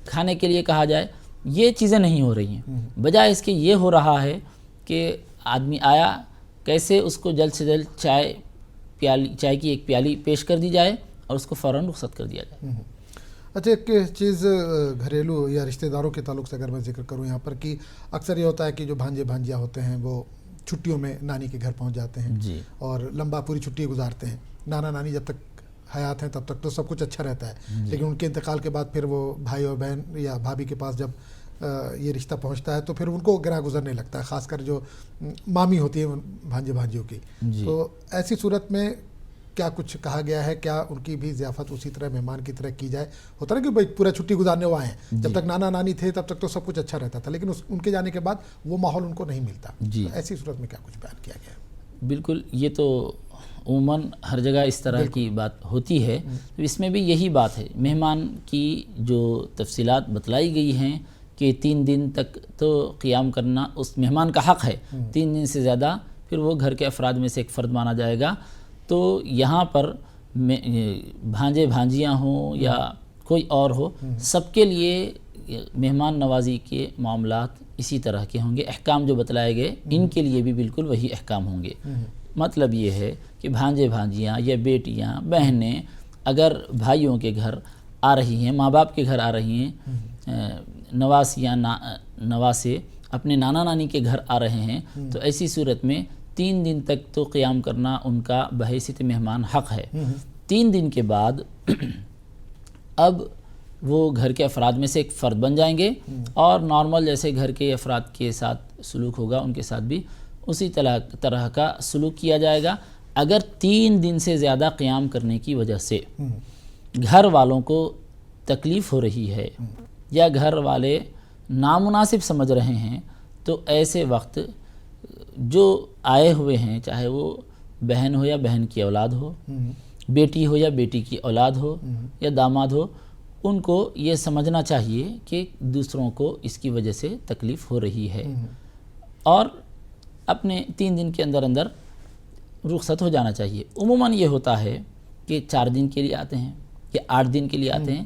S1: کھانے کے لیے کہا جائے. یہ چیزیں نہیں ہو رہی ہیں. بجائے اس کے یہ ہو رہا ہے کہ آدمی آیا، کیسے اس کو جلد سے جلد چائے کی ایک پیالی پیش کر دی جائے اور اس کو فوراً رخصت کر دیا جائے.
S2: اچھا، ایک چیز گھریلو یا رشتہ داروں کے تعلق سے اگر میں ذکر کروں یہاں پر، کہ اکثر یہ ہوتا ہے کہ جو بھانجے بھانجیاں ہوتے ہیں وہ چھٹیوں میں نانی کے گھر پہنچ جاتے ہیں
S1: جی،
S2: اور لمبا پوری چھٹی گزارتے ہیں. نانا نانی جب تک حیات ہیں تب تک تو سب کچھ اچھا رہتا ہے، لیکن ان کے انتقال کے بعد پھر وہ بھائی اور بہن یا بھابھی کے پاس جب یہ رشتہ پہنچتا ہے تو پھر ان کو گراں گزرنے لگتا ہے، خاص کر جو مامی ہوتی ہیں بھانجے بھانجیوں کی. تو ایسی صورت میں کیا کچھ کہا گیا ہے؟ کیا ان کی بھی ضیافت اسی طرح مہمان کی طرح کی جائے؟ ہوتا نا کہ بھائی پورا چھٹی گزارنے وہ آئے ہیں، جب تک نانا نانی تھے تب تک تو سب کچھ اچھا رہتا تھا، لیکن ان کے جانے کے بعد وہ ماحول ان کو نہیں ملتا.
S1: جی،
S2: ایسی صورت میں کیا کچھ بیان کیا گیا ہے؟
S1: بالکل، یہ تو عموماً ہر جگہ اس طرح کی بات ہوتی ہے. تو اس میں بھی یہی بات ہے، مہمان کی جو تفصیلات بتلائی گئی ہیں کہ 3 دن تک تو قیام کرنا اس مہمان کا حق ہے، 3 دن سے زیادہ پھر وہ گھر کے افراد میں سے ایک فرد مانا جائے گا. تو یہاں پر بھانجے بھانجیاں ہوں یا کوئی اور ہو، سب کے لیے مہمان نوازی کے معاملات اسی طرح کے ہوں گے. احکام جو بتلائے گئے ان کے لیے بھی بالکل وہی احکام ہوں گے. مطلب یہ ہے کہ بھانجے بھانجیاں یا بیٹیاں بہنیں اگر بھائیوں کے گھر آ رہی ہیں، ماں باپ کے گھر آ رہی ہیں، نواسیاں نواسے اپنے نانا نانی کے گھر آ رہے ہیں، تو ایسی صورت میں 3 دن تک تو قیام کرنا ان کا بحیثیت مہمان حق ہے. 3 دن کے بعد اب وہ گھر کے افراد میں سے ایک فرد بن جائیں گے اور نارمل جیسے گھر کے افراد کے ساتھ سلوک ہوگا ان کے ساتھ بھی اسی طرح کا سلوک کیا جائے گا. اگر 3 دن سے زیادہ قیام کرنے کی وجہ سے گھر والوں کو تکلیف ہو رہی ہے یا گھر والے نامناسب سمجھ رہے ہیں، تو ایسے وقت جو آئے ہوئے ہیں، چاہے وہ بہن ہو یا بہن کی اولاد ہو، بیٹی ہو یا بیٹی کی اولاد ہو یا داماد ہو، ان کو یہ سمجھنا چاہیے کہ دوسروں کو اس کی وجہ سے تکلیف ہو رہی ہے اور اپنے 3 دن کے اندر رخصت ہو جانا چاہیے. عموماً یہ ہوتا ہے کہ 4 دن کے لیے آتے ہیں یا 8 دن کے لیے آتے ہیں.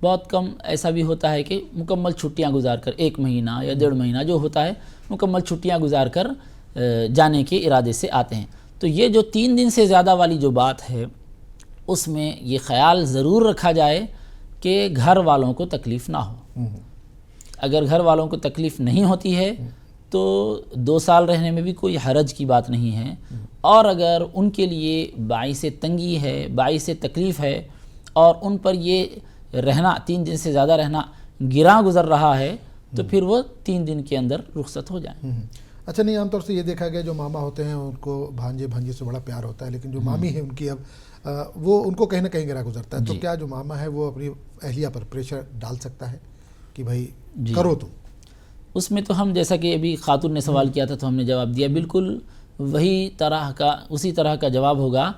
S1: بہت کم ایسا بھی ہوتا ہے کہ مکمل چھٹیاں گزار کر 1 مہینہ یا 1.5 مہینہ جو ہوتا ہے مکمل چھٹیاں گزار کر جانے کے ارادے سے آتے ہیں. تو یہ جو 3 دن سے زیادہ والی جو بات ہے اس میں یہ خیال ضرور رکھا جائے کہ گھر والوں کو تکلیف نہ ہو. اگر گھر والوں کو تکلیف نہیں ہوتی ہے تو 2 سال رہنے میں بھی کوئی حرج کی بات نہیں ہے، اور اگر ان کے لیے باعث تنگی ہے، باعث تکلیف ہے اور ان پر یہ رہنا 3 دن سے زیادہ رہنا گراں گزر رہا ہے تو پھر وہ 3 دن کے اندر رخصت ہو جائیں.
S2: اچھا، نہیں، عام طور سے یہ دیکھا گیا جو ماما ہوتے ہیں ان کو بھانجے بھانجی سے بڑا پیار ہوتا ہے، لیکن جو مامی ہے ان کی اب وہ ان کو کہیں نہ کہیں گرا گزرتا ہے. تو کیا جو ماما ہے وہ اپنی اہلیہ پر پریشر ڈال سکتا ہے کہ بھائی کرو تم؟
S1: اس میں تو ہم جیسا کہ ابھی خاتون نے سوال کیا تھا تو ہم نے جواب دیا، بالکل اسی طرح کا جواب ہوگا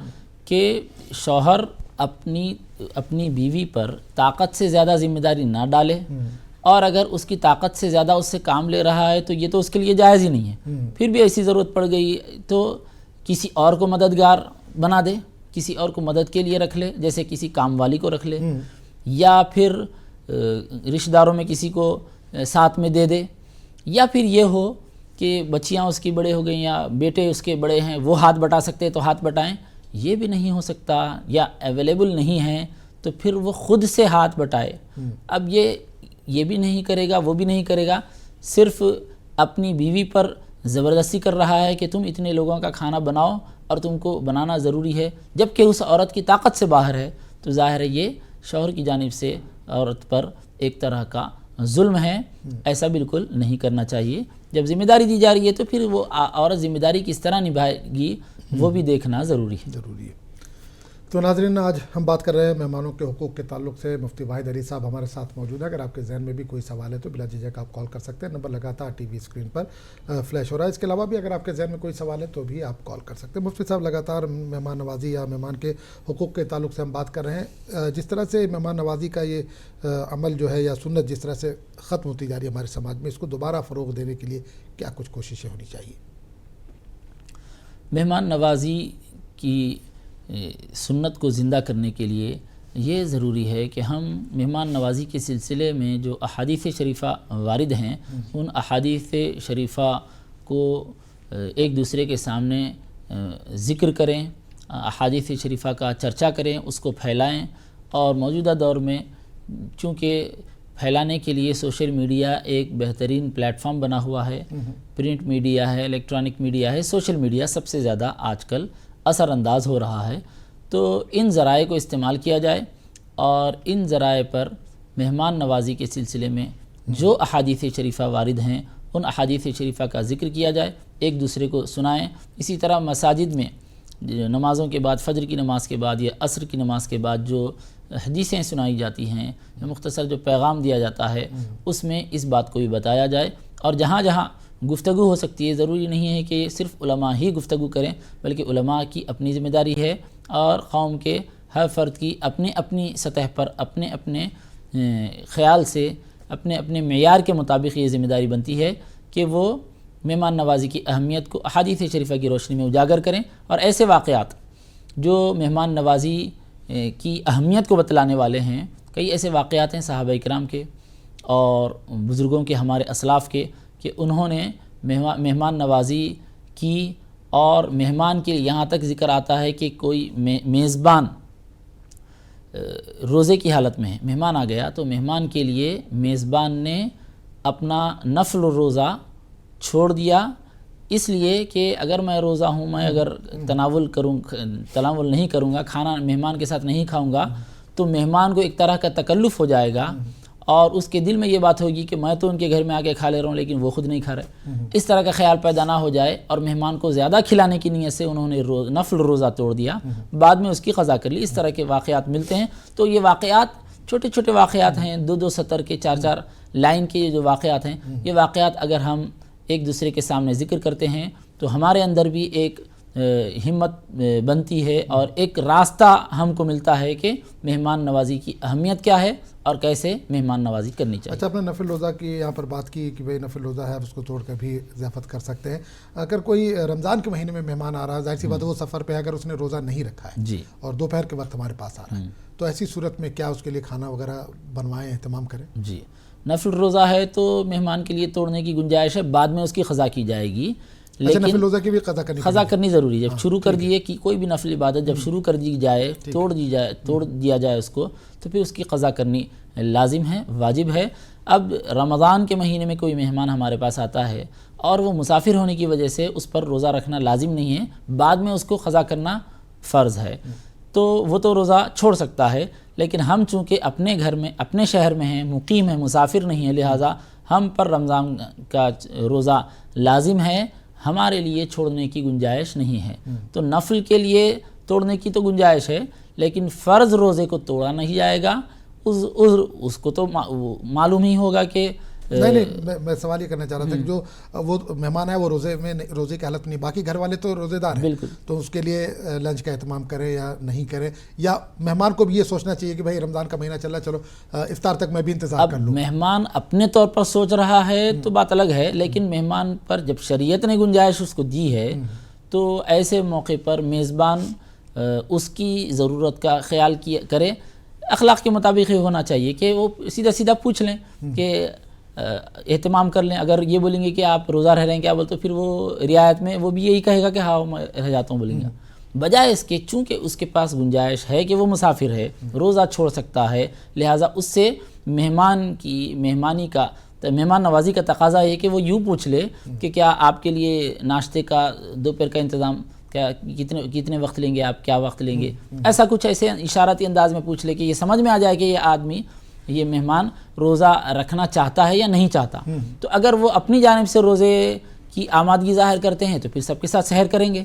S1: کہ شوہر اپنی بیوی پر طاقت سے زیادہ ذمہ داری نہ ڈالے، اور اگر اس کی طاقت سے زیادہ اس سے کام لے رہا ہے تو یہ تو اس کے لیے جائز ہی نہیں ہے. پھر بھی ایسی ضرورت پڑ گئی تو کسی اور کو مددگار بنا دے، کسی اور کو مدد کے لیے رکھ لے، جیسے کسی کام والی کو رکھ لے یا پھر رشتہ داروں میں کسی کو ساتھ میں دے دے، یا پھر یہ ہو کہ بچیاں اس کی بڑے ہو گئیں یا بیٹے اس کے بڑے ہیں، وہ ہاتھ بٹا سکتے تو ہاتھ بٹائیں. یہ بھی نہیں ہو سکتا یا اویلیبل نہیں ہے تو پھر وہ خود سے ہاتھ بٹائے. اب یہ بھی نہیں کرے گا، وہ بھی نہیں کرے گا، صرف اپنی بیوی پر زبردستی کر رہا ہے کہ تم اتنے لوگوں کا کھانا بناؤ اور تم کو بنانا ضروری ہے، جبکہ اس عورت کی طاقت سے باہر ہے. تو ظاہر ہے یہ شوہر کی جانب سے عورت پر ایک طرح کا ظلم ہے. ایسا بالکل نہیں کرنا چاہیے. جب ذمہ داری دی جا رہی ہے تو پھر وہ عورت ذمہ داری کس طرح نبھائے گی وہ بھی دیکھنا ضروری ہے.
S2: تو ناظرین آج ہم بات کر رہے ہیں مہمانوں کے حقوق کے تعلق سے. مفتی واحد علی صاحب ہمارے ساتھ موجود ہیں. اگر آپ کے ذہن میں بھی کوئی سوال ہے تو بلا جھجک آپ کال کر سکتے ہیں. نمبر لگاتار ٹی وی اسکرین پر فلیش ہو رہا ہے. اس کے علاوہ بھی اگر آپ کے ذہن میں کوئی سوال ہے تو بھی آپ کال کر سکتے ہیں. مفتی صاحب لگاتار مہمان نوازی یا مہمان کے حقوق کے تعلق سے ہم بات کر رہے ہیں. جس طرح سے مہمان نوازی کا یہ عمل جو ہے یا سنت جس طرح سے ختم ہوتی جا رہی ہے ہمارے سماج میں، اس کو دوبارہ فروغ دینے کے لیے کیا کچھ کوششیں ہونی چاہیے؟
S1: مہمان نوازی کی سنت کو زندہ کرنے کے لیے یہ ضروری ہے کہ ہم مہمان نوازی کے سلسلے میں جو احادیث شریفہ وارد ہیں ان احادیث شریفہ کو ایک دوسرے کے سامنے ذکر کریں، احادیث شریفہ کا چرچا کریں، اس کو پھیلائیں. اور موجودہ دور میں چونکہ پھیلانے کے لیے سوشل میڈیا ایک بہترین پلیٹ فارم بنا ہوا ہے، پرنٹ میڈیا ہے، الیکٹرانک میڈیا ہے، سوشل میڈیا سب سے زیادہ آج کل اثر انداز ہو رہا ہے. تو ان ذرائع کو استعمال کیا جائے اور ان ذرائع پر مہمان نوازی کے سلسلے میں جو احادیث شریفہ وارد ہیں ان احادیث شریفہ کا ذکر کیا جائے، ایک دوسرے کو سنائیں. اسی طرح مساجد میں نمازوں کے بعد، فجر کی نماز کے بعد یا عصر کی نماز کے بعد جو حدیثیں سنائی جاتی ہیں، مختصر جو پیغام دیا جاتا ہے، اس میں اس بات کو بھی بتایا جائے. اور جہاں جہاں گفتگو ہو سکتی ہے، ضروری نہیں ہے کہ صرف علماء ہی گفتگو کریں، بلکہ علماء کی اپنی ذمہ داری ہے اور قوم کے ہر فرد کی اپنی اپنی سطح پر اپنے اپنے خیال سے اپنے اپنے معیار کے مطابق یہ ذمہ داری بنتی ہے کہ وہ مہمان نوازی کی اہمیت کو احادیث شریفہ کی روشنی میں اجاگر کریں. اور ایسے واقعات جو مہمان نوازی کی اہمیت کو بتلانے والے ہیں، کئی ایسے واقعات ہیں صحابہ اکرام کے اور بزرگوں کے، ہمارے اسلاف کے، کہ انہوں نے مہمان نوازی کی. اور مہمان کے یہاں تک ذکر آتا ہے کہ کوئی میزبان روزے کی حالت میں ہے، مہمان آ گیا تو مہمان کے لیے میزبان نے اپنا نفل روزہ چھوڑ دیا، اس لیے کہ اگر میں روزہ ہوں، میں اگر تناول نہیں کروں گا، کھانا مہمان کے ساتھ نہیں کھاؤں گا تو مہمان کو ایک طرح کا تکلف ہو جائے گا اور اس کے دل میں یہ بات ہوگی کہ میں تو ان کے گھر میں آ کے کھا لے رہا ہوں لیکن وہ خود نہیں کھا رہے. اس طرح کا خیال پیدا نہ ہو جائے اور مہمان کو زیادہ کھلانے کی نیت سے انہوں نے نفل روزہ توڑ دیا، بعد میں اس کی قضا کر لی. اس طرح کے واقعات ملتے ہیں. تو یہ واقعات چھوٹے چھوٹے واقعات ہیں، 2 سطر کے، 4 لائن کے جو واقعات ہیں، یہ واقعات اگر ہم ایک دوسرے کے سامنے ذکر کرتے ہیں تو ہمارے اندر بھی ایک ہمت بنتی ہے اور ایک راستہ ہم کو ملتا ہے کہ مہمان نوازی کی اہمیت کیا ہے اور کیسے مہمان نوازی کرنی چاہیے.
S2: اچھا، آپ نے نفل روزہ کی یہاں پر بات کی کہ بھئی نفل روزہ ہے، اس کو توڑ کر بھی ضیافت کر سکتے ہیں. اگر کوئی رمضان کے مہینے میں مہمان آ رہا ہے، ظاہر سی بات ہے وہ سفر پہ، اگر اس نے روزہ نہیں رکھا ہے
S1: جی
S2: اور دوپہر کے وقت ہمارے پاس آ رہا ہے تو ایسی صورت میں کیا اس کے لیے کھانا وغیرہ بنوائیں، اہتمام کریں؟
S1: جی، نفل روزہ ہے تو مہمان کے لیے توڑنے کی گنجائش ہے، بعد میں اس کی قضا کی جائے گی.
S2: لیکن نفل روزہ کی بھی
S1: قضا کرنی ضروری ہے. جب شروع کر دیے کہ کوئی بھی نفل عبادت جب شروع کر دی جائے، توڑ دیا جائے اس کو، تو پھر اس کی قضا کرنی لازم ہے، واجب ہے. اب رمضان کے مہینے میں کوئی مہمان ہمارے پاس آتا ہے اور وہ مسافر ہونے کی وجہ سے اس پر روزہ رکھنا لازم نہیں ہے، بعد میں اس کو قضا کرنا فرض ہے، تو وہ تو روزہ چھوڑ سکتا ہے. لیکن ہم چونکہ اپنے گھر میں، اپنے شہر میں ہیں، مقیم ہیں، مسافر نہیں ہیں، لہٰذا ہم پر رمضان کا روزہ لازم ہے، ہمارے لیے چھوڑنے کی گنجائش نہیں ہے. تو نفل کے لیے توڑنے کی تو گنجائش ہے، لیکن فرض روزے کو توڑا نہیں جائے گا. اس کو تو معلوم ہی ہوگا کہ
S2: نہیں، میں سوال یہ کرنا چاہ رہا تھا کہ جو وہ مہمان ہے وہ روزے کی حالت نہیں، باقی گھر والے تو روزے دار ہیں، تو اس کے لیے لنچ کا اہتمام کریں یا نہیں کریں، یا مہمان کو بھی یہ سوچنا چاہیے کہ بھائی رمضان کا مہینہ چل رہا ہے، چلو افطار تک میں بھی انتظار کر لوں.
S1: مہمان اپنے طور پر سوچ رہا ہے تو بات الگ ہے، لیکن مہمان پر جب شریعت نے گنجائش اس کو دی ہے تو ایسے موقع پر میزبان اس کی ضرورت کا خیال کرے. اخلاق کے مطابق یہ ہونا چاہیے کہ وہ سیدھا پوچھ لیں کہ اہتمام کر لیں. اگر یہ بولیں گے کہ آپ روزہ رہ رہے ہیں کیا بولتے، پھر وہ رعایت میں وہ بھی یہی کہے گا کہ ہاں میں رہ جاتا ہوں بولیں گا. بجائے اس کے چونکہ اس کے پاس گنجائش ہے کہ وہ مسافر ہے، روزہ چھوڑ سکتا ہے، لہٰذا اس سے مہمان نوازی کا تقاضا ہے کہ وہ یوں پوچھ لے کہ کیا آپ کے لیے ناشتے کا، دوپہر کا انتظام کیا، کتنے وقت لیں گے آپ، کیا وقت لیں گے، ایسا کچھ ایسے اشاراتی انداز میں پوچھ لے کہ یہ سمجھ میں آ جائے کہ یہ آدمی، یہ مہمان روزہ رکھنا چاہتا ہے یا نہیں چاہتا. تو اگر وہ اپنی جانب سے روزے کی آمادگی ظاہر کرتے ہیں تو پھر سب کے ساتھ سحر کریں گے،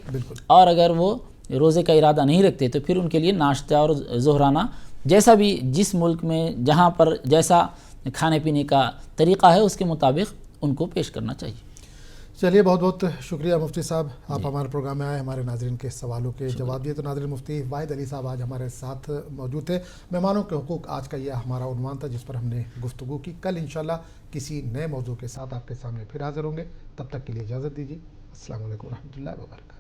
S1: اور اگر وہ روزے کا ارادہ نہیں رکھتے تو پھر ان کے لیے ناشتہ اور ظہرانہ جیسا بھی جس ملک میں جہاں پر جیسا کھانے پینے کا طریقہ ہے اس کے مطابق ان کو پیش کرنا چاہیے۔
S2: چلیے بہت بہت شکریہ مفتی صاحب، آپ ہمارے پروگرام میں آئے، ہمارے ناظرین کے سوالوں کے جواب دیے۔ تو ناظرین، مفتی واحد علی صاحب آج ہمارے ساتھ موجود تھے۔ مہمانوں کے حقوق آج کا یہ ہمارا عنوان تھا جس پر ہم نے گفتگو کی۔ کل انشاءاللہ کسی نئے موضوع کے ساتھ آپ کے سامنے پھر حاضر ہوں گے، تب تک کے لیے اجازت دیجیے۔ السلام علیکم ورحمۃ اللہ وبرکاتہ۔